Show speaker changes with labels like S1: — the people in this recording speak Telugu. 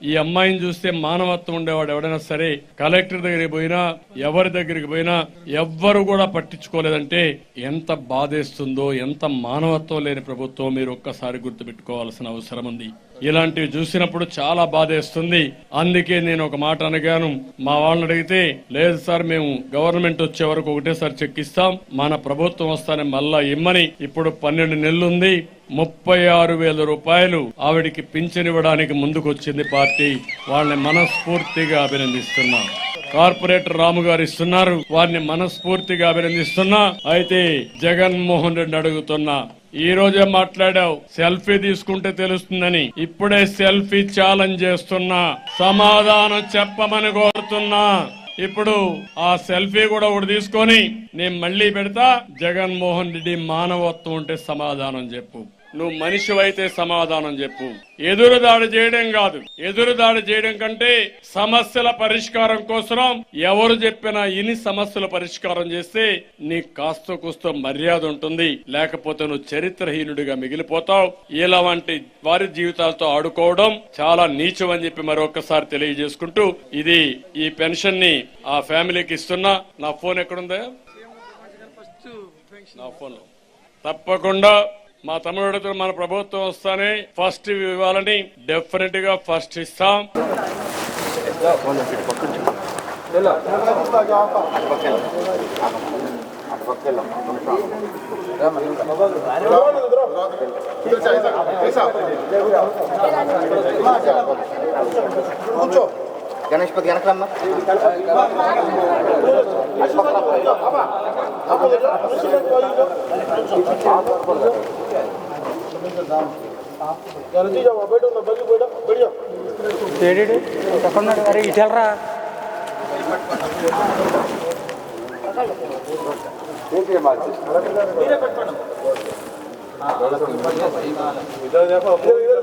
S1: ఈ అమ్మాయిని చూస్తే మానవత్వం ఉండేవాడు ఎవడైనా సరే కలెక్టర్ దగ్గరికి పోయినా ఎవరి దగ్గరికి పోయినా ఎవ్వరు కూడా పట్టించుకోలేదంటే ఎంత బాధేస్తుందో, ఎంత మానవత్వం లేని ప్రభుత్వం మీరు ఒక్కసారి గుర్తుపెట్టుకోవాల్సిన అవసరం ఉంది. ఇలాంటివి చూసినప్పుడు చాలా బాధేస్తుంది. అందుకే నేను ఒక మాట అనగాను, మా వాళ్ళని అడిగితే లేదు సార్ మేము గవర్నమెంట్ వచ్చే వరకు ఒకటేసారి చెక్ ఇస్తాం, మన ప్రభుత్వం వస్తానే మళ్ళా ఇమ్మని. ఇప్పుడు 12 నెలలుంది, 36,000 రూపాయలు ఆవిడికి పింఛనివ్వడానికి ముందుకొచ్చింది పార్టీ. వాళ్ళని మనస్ఫూర్తిగా అభినందిస్తున్నా. కార్పొరేటర్ రాము గారు ఇస్తున్నారు, వారిని మనస్ఫూర్తిగా అభినందిస్తున్నా. అయితే జగన్మోహన్ రెడ్డి అడుగుతున్నా, ఈ రోజే మాట్లాడావు సెల్ఫీ తీసుకుంటే తెలుస్తుందని, ఇప్పుడే సెల్ఫీ ఛాలెంజ్ చేస్తున్నా, సమాధానం చెప్పమని కోరుతున్నా. ఇప్పుడు ఆ సెల్ఫీ కూడా ఒకటి తీసుకొని నేను మళ్లీ పెడతా. జగన్మోహన్ రెడ్డి మానవత్వం ఉంటే సమాధానం చెప్పు, నువ్వు మనిషివైతే సమాధానం చెప్పు. ఎదురుదాడి చేయడం కాదు, ఎదురుదాడి చేయడం కంటే సమస్యల పరిష్కారం కోసం ఎవరు చెప్పినా ఇన్ని సమస్యల పరిష్కారం చేస్తే నీకు కాస్త కూస్తో మర్యాద ఉంటుంది, లేకపోతే నువ్వు చరిత్రహీనుడిగా మిగిలిపోతావు. ఇలా వంటి వారి జీవితాలతో ఆడుకోవడం చాలా నీచం అని చెప్పి మరొకసారి తెలియజేసుకుంటూ, ఇది ఈ పెన్షన్ ని ఆ ఫ్యామిలీకి ఇస్తున్నా. నా ఫోన్ ఎక్కడుందా? నా ఫోన్ తప్పకుండా మా తమ్ముడు మన ప్రభుత్వం వస్తానే ఫస్ట్ ఇవ్వాలని డెఫినెట్ గా ఫస్ట్ ఇస్తాం.
S2: గణేష్పతి వెనకలమ్మా
S3: అరే ఇటెల్రా
S2: ఇద్దరు